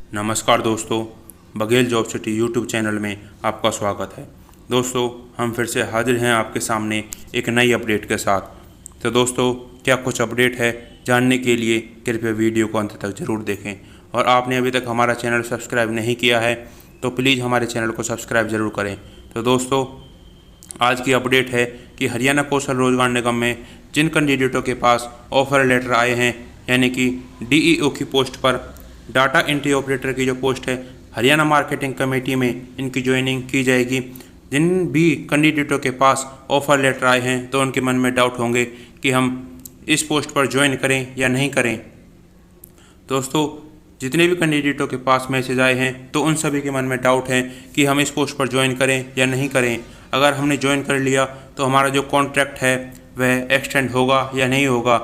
नमस्कार दोस्तों, Baghel job city YouTube channel में आपका स्वागत है। दोस्तों, हम फिर से हाजिर हैं आपके सामने एक नई अपडेट के साथ। तो दोस्तों, क्या कुछ अपडेट है जानने के लिए कृपया वीडियो को अंत तक ज़रूर देखें। और आपने अभी तक हमारा चैनल सब्सक्राइब नहीं किया है तो प्लीज़ हमारे चैनल को सब्सक्राइब ज़रूर करें। तो दोस्तों, आज की अपडेट है कि हरियाणा कौशल रोजगार निगम में जिन कैंडिडेटों के पास ऑफर लेटर आए हैं, यानी कि डीईओ की पोस्ट पर डाटा एंट्री ऑपरेटर की जो पोस्ट है, हरियाणा मार्केटिंग कमेटी में इनकी ज्वाइनिंग की जाएगी। जिन भी कैंडिडेटों के पास ऑफर लेटर आए हैं तो उनके मन में डाउट होंगे कि हम इस पोस्ट पर ज्वाइन करें या नहीं करें। दोस्तों, जितने भी कैंडिडेटों के पास मैसेज आए हैं तो उन सभी के मन में डाउट है कि हम इस पोस्ट पर ज्वाइन करें या नहीं करें। अगर हमने ज्वाइन कर लिया तो हमारा जो कॉन्ट्रैक्ट है वह एक्सटेंड होगा या नहीं होगा,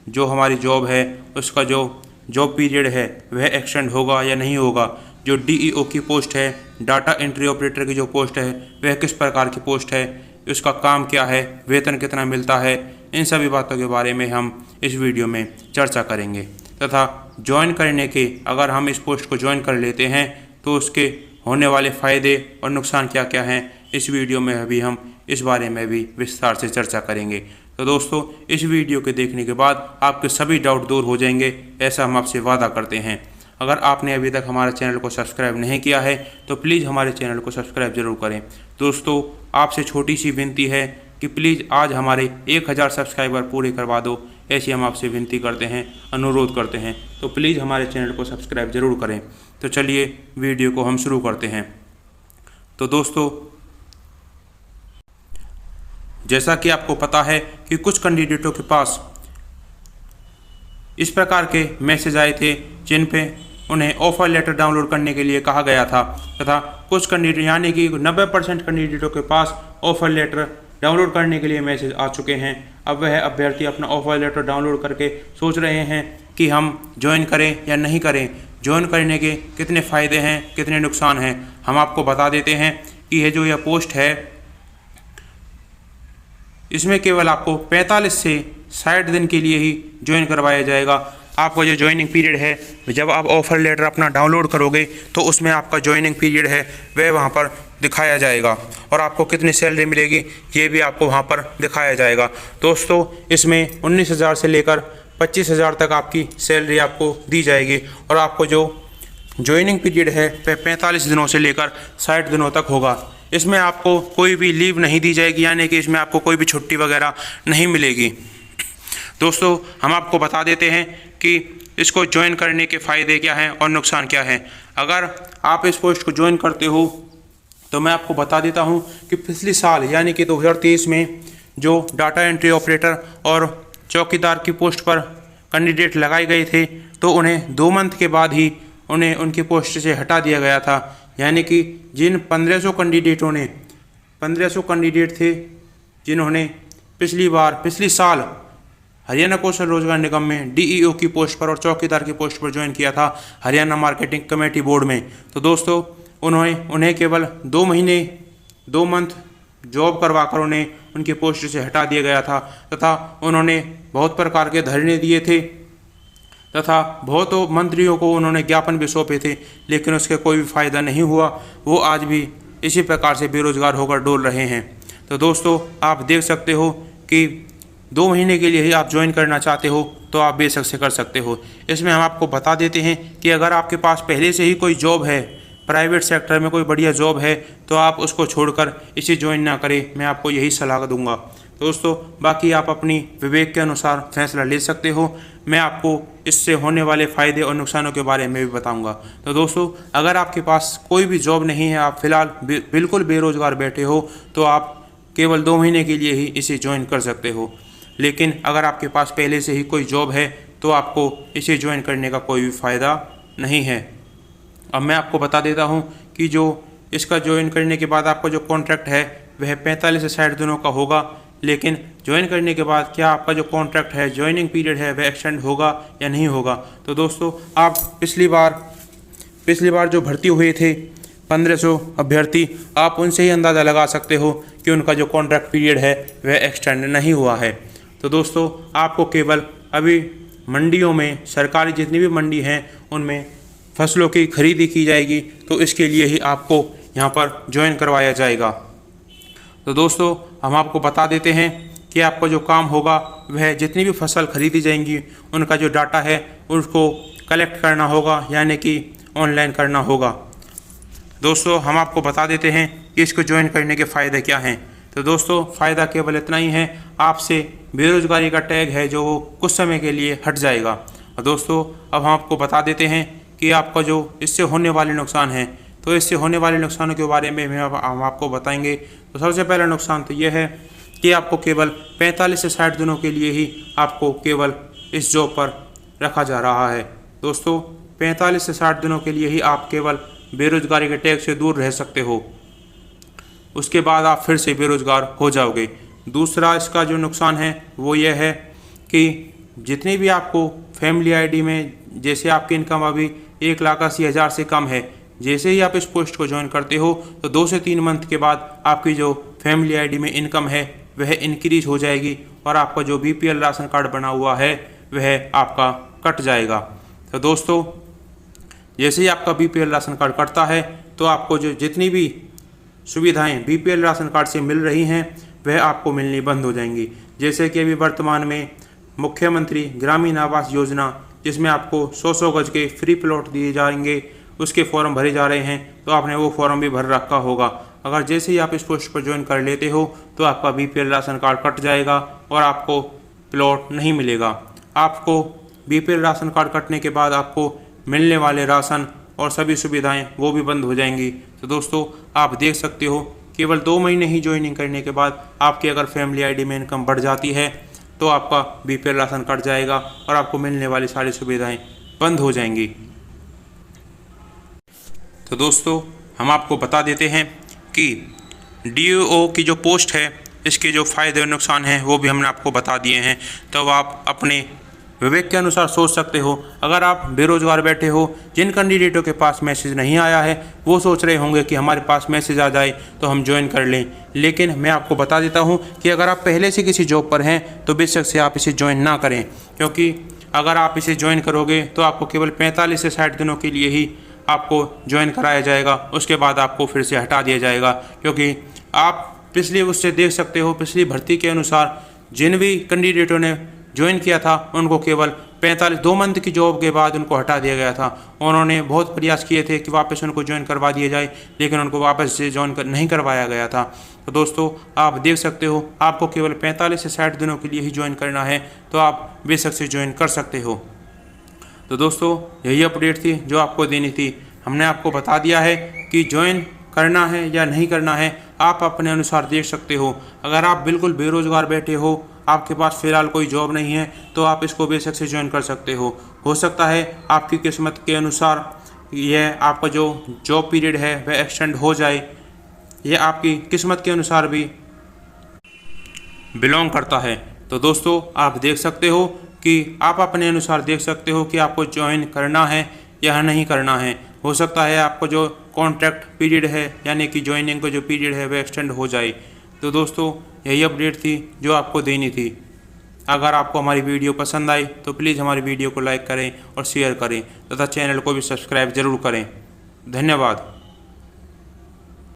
जो हमारी जॉब है उसका जो जॉब पीरियड है वह एक्सटेंड होगा या नहीं होगा, जो डीईओ की पोस्ट है, डाटा एंट्री ऑपरेटर की जो पोस्ट है वह किस प्रकार की पोस्ट है, उसका काम क्या है, वेतन कितना मिलता है, इन सभी बातों के बारे में हम इस वीडियो में चर्चा करेंगे। तथा ज्वाइन करने के अगर हम इस पोस्ट को ज्वाइन कर लेते हैं तो उसके होने वाले फ़ायदे और नुकसान क्या क्या हैं, इस वीडियो में अभी हम इस बारे में भी विस्तार से चर्चा करेंगे। तो दोस्तों, इस वीडियो के देखने के बाद आपके सभी डाउट दूर हो जाएंगे, ऐसा हम आपसे वादा करते हैं। अगर आपने अभी तक हमारे चैनल को सब्सक्राइब नहीं किया है तो प्लीज़ हमारे चैनल को सब्सक्राइब ज़रूर करें। दोस्तों, आपसे छोटी सी विनती है कि प्लीज़ आज हमारे 1000 सब्सक्राइबर पूरे करवा दो, ऐसी हम आपसे विनती करते हैं, अनुरोध करते हैं। तो प्लीज़ हमारे चैनल को सब्सक्राइब ज़रूर करें। तो चलिए वीडियो को हम शुरू करते हैं। तो दोस्तों, जैसा कि आपको पता है कि कुछ कैंडिडेटों के पास इस प्रकार के मैसेज आए थे जिन पे उन्हें ऑफर लेटर डाउनलोड करने के लिए कहा गया था, तथा कुछ कैंडिडेट यानी कि 90% कैंडिडेटों के पास ऑफर लेटर डाउनलोड करने के लिए मैसेज आ चुके हैं। अब वह अभ्यर्थी अपना ऑफर लेटर डाउनलोड करके सोच रहे हैं कि हम ज्वाइन करें या नहीं करें, ज्वाइन करने के कितने फ़ायदे हैं, कितने नुकसान हैं। हम आपको बता देते हैं कि यह पोस्ट है, इसमें केवल आपको 45 से 60 दिन के लिए ही ज्वाइन करवाया जाएगा। आपका जो ज्वाइनिंग पीरियड है, जब आप ऑफ़र लेटर अपना डाउनलोड करोगे तो उसमें आपका ज्वाइनिंग पीरियड है वह वहाँ पर दिखाया जाएगा, और आपको कितनी सैलरी मिलेगी ये भी आपको वहाँ पर दिखाया जाएगा। दोस्तों, इसमें 19,000 से लेकर 25,000 तक आपकी सैलरी आपको दी जाएगी, और आपको जो ज्वाइनिंग पीरियड है वह 45 दिनों से लेकर 60 दिनों तक होगा। इसमें आपको कोई भी लीव नहीं दी जाएगी, यानी कि इसमें आपको कोई भी छुट्टी वगैरह नहीं मिलेगी। दोस्तों, हम आपको बता देते हैं कि इसको ज्वाइन करने के फ़ायदे क्या हैं और नुकसान क्या हैं। अगर आप इस पोस्ट को ज्वाइन करते हो तो मैं आपको बता देता हूं कि पिछले साल यानी कि 2023 में जो डाटा एंट्री ऑपरेटर और चौकीदार की पोस्ट पर कैंडिडेट लगाए गए थे तो उन्हें 2 मंथ के बाद ही उन्हें उनकी पोस्ट से हटा दिया गया था। यानी कि जिन 1500 कैंडिडेट थे जिन्होंने पिछली साल हरियाणा कौशल रोजगार निगम में डीईओ की पोस्ट पर और चौकीदार की पोस्ट पर ज्वाइन किया था हरियाणा मार्केटिंग कमेटी बोर्ड में, तो दोस्तों उन्हें केवल 2 मंथ जॉब करवाकर उन्हें उनकी पोस्ट से हटा दिया गया था, तथा उन्होंने बहुत प्रकार के धरने दिए थे तथा बहुत मंत्रियों को उन्होंने ज्ञापन भी सौंपे थे, लेकिन उसके कोई भी फ़ायदा नहीं हुआ। वो आज भी इसी प्रकार से बेरोजगार होकर डोल रहे हैं। तो दोस्तों, आप देख सकते हो कि 2 महीने के लिए ही आप ज्वाइन करना चाहते हो तो आप बेशक से कर सकते हो। इसमें हम आपको बता देते हैं कि अगर आपके पास पहले से ही कोई जॉब है, प्राइवेट सेक्टर में कोई बढ़िया जॉब है, तो आप उसको छोड़कर इसे ज्वाइन ना करें, मैं आपको यही सलाह दूंगा। दोस्तों, बाकी आप अपनी विवेक के अनुसार फैसला ले सकते हो। मैं आपको इससे होने वाले फ़ायदे और नुकसानों के बारे में भी बताऊंगा। तो दोस्तों, अगर आपके पास कोई भी जॉब नहीं है, आप फिलहाल बिल्कुल बेरोजगार बैठे हो, तो आप केवल 2 महीने के लिए ही इसे ज्वाइन कर सकते हो। लेकिन अगर आपके पास पहले से ही कोई जॉब है तो आपको इसे ज्वाइन करने का कोई भी फ़ायदा नहीं है। अब मैं आपको बता देता हूं कि जो इसका ज्वाइन करने के बाद आपका जो कॉन्ट्रैक्ट है वह 45 से 60 दिनों का होगा, लेकिन ज्वाइन करने के बाद क्या आपका जो कॉन्ट्रैक्ट है, ज्वाइनिंग पीरियड है, वह एक्सटेंड होगा या नहीं होगा। तो दोस्तों, आप पिछली बार जो भर्ती हुए थे 1500 अभ्यर्थी, आप उनसे ही अंदाज़ा लगा सकते हो कि उनका जो कॉन्ट्रैक्ट पीरियड है वह एक्सटेंड नहीं हुआ है। तो दोस्तों, आपको केवल अभी मंडियों में, सरकारी जितनी भी मंडी हैं उनमें फसलों की खरीदी की जाएगी, तो इसके लिए ही आपको यहाँ पर ज्वाइन करवाया जाएगा। तो दोस्तों हम आपको बता देते हैं कि आपका जो काम होगा वह जितनी भी फसल खरीदी जाएंगी उनका जो डाटा है उसको कलेक्ट करना होगा, यानी कि ऑनलाइन करना होगा। दोस्तों हम आपको बता देते हैं कि इसको ज्वाइन करने के फ़ायदे क्या हैं। तो दोस्तों फ़ायदा केवल इतना ही है, आपसे बेरोज़गारी का टैग है जो वो कुछ समय के लिए हट जाएगा। और दोस्तों अब हम आपको बता देते हैं कि आपका जो इससे होने वाले नुकसान हैं, तो इससे होने वाले नुकसानों के बारे में हम आपको बताएंगे। तो सबसे पहला नुकसान तो यह है कि आपको केवल 45 से 60 दिनों के लिए ही आपको केवल इस जॉब पर रखा जा रहा है। दोस्तों 45 से 60 दिनों के लिए ही आप केवल बेरोज़गारी के टैग से दूर रह सकते हो, उसके बाद आप फिर से बेरोज़गार हो जाओगे। दूसरा इसका जो नुकसान है वो ये है कि जितनी भी आपको फैमिली आईडी में, जैसे आपकी इनकम अभी 1,80,000 से कम है, जैसे ही आप इस पोस्ट को ज्वाइन करते हो तो 2 से 3 मंथ के बाद आपकी जो फैमिली आईडी में इनकम है वह इंक्रीज हो जाएगी और आपका जो बीपीएल राशन कार्ड बना हुआ है वह आपका कट जाएगा। तो दोस्तों जैसे ही आपका बीपीएल राशन कार्ड कटता है तो आपको जो जितनी भी सुविधाएं बीपीएल राशन कार्ड से मिल रही हैं वह आपको मिलनी बंद हो जाएंगी। जैसे कि अभी वर्तमान में मुख्यमंत्री ग्रामीण आवास योजना, जिसमें आपको 100 गज के फ्री प्लॉट दिए जाएंगे, उसके फॉर्म भरे जा रहे हैं, तो आपने वो फॉर्म भी भर रखा होगा। अगर जैसे ही आप इस पोस्ट पर ज्वाइन कर लेते हो तो आपका बीपीएल राशन कार्ड कट जाएगा और आपको प्लॉट नहीं मिलेगा। आपको बीपीएल राशन कार्ड कटने के बाद आपको मिलने वाले राशन और सभी सुविधाएं वो भी बंद हो जाएंगी। तो दोस्तों आप देख सकते हो केवल 2 महीने ही ज्वाइनिंग करने के बाद आपकी अगर फैमिली आईडी में इनकम बढ़ जाती है तो आपका बीपीएल राशन कट जाएगा और आपको मिलने वाली सारी सुविधाएं बंद हो जाएंगी। तो दोस्तों हम आपको बता देते हैं कि डीओ की जो पोस्ट है इसके जो फ़ायदे और नुकसान हैं वो भी हमने आपको बता दिए हैं। तो आप अपने विवेक के अनुसार सोच सकते हो। अगर आप बेरोज़गार बैठे हो, जिन कैंडिडेटों के पास मैसेज नहीं आया है वो सोच रहे होंगे कि हमारे पास मैसेज आ जाए तो हम ज्वाइन कर लें, लेकिन मैं आपको बता देता हूं कि अगर आप पहले से किसी जॉब पर हैं तो बेशक से आप इसे ज्वाइन ना करें, क्योंकि अगर आप इसे ज्वाइन करोगे तो आपको केवल 45 से 60 दिनों के लिए ही आपको ज्वाइन कराया जाएगा, उसके बाद आपको फिर से हटा दिया जाएगा। क्योंकि आप पिछले उससे देख सकते हो, पिछली भर्ती के अनुसार जिन भी कैंडिडेटों ने ज्वाइन किया था उनको केवल 2 मंथ की जॉब के बाद उनको हटा दिया गया था। उन्होंने बहुत प्रयास किए थे कि वापस उनको ज्वाइन करवा दिया जाए, लेकिन उनको वापस से ज्वाइन नहीं करवाया गया था। तो दोस्तों आप देख सकते हो आपको केवल 45 से 60 दिनों के लिए ही ज्वाइन करना है, तो आप बेशक से ज्वाइन कर सकते हो। तो दोस्तों यही अपडेट थी जो आपको देनी थी। हमने आपको बता दिया है कि ज्वाइन करना है या नहीं करना है, आप अपने अनुसार देख सकते हो। अगर आप बिल्कुल बेरोज़गार बैठे हो, आपके पास फ़िलहाल कोई जॉब नहीं है, तो आप इसको बेशक से ज्वाइन कर सकते हो सकता है आपकी किस्मत के अनुसार यह आपका जो जॉब पीरियड है वह एक्सटेंड हो जाए। यह आपकी किस्मत के अनुसार भी बिलोंग करता है। तो दोस्तों आप देख सकते हो कि आप अपने अनुसार देख सकते हो कि आपको ज्वाइन करना है या नहीं करना है। हो सकता है आपको जो कॉन्ट्रैक्ट पीरियड है, यानी कि ज्वाइनिंग का जो पीरियड है वह एक्सटेंड हो जाए। तो दोस्तों यही अपडेट थी जो आपको देनी थी। अगर आपको हमारी वीडियो पसंद आई तो प्लीज़ हमारी वीडियो को लाइक करें और शेयर करें तथा चैनल को भी सब्सक्राइब ज़रूर करें। धन्यवाद।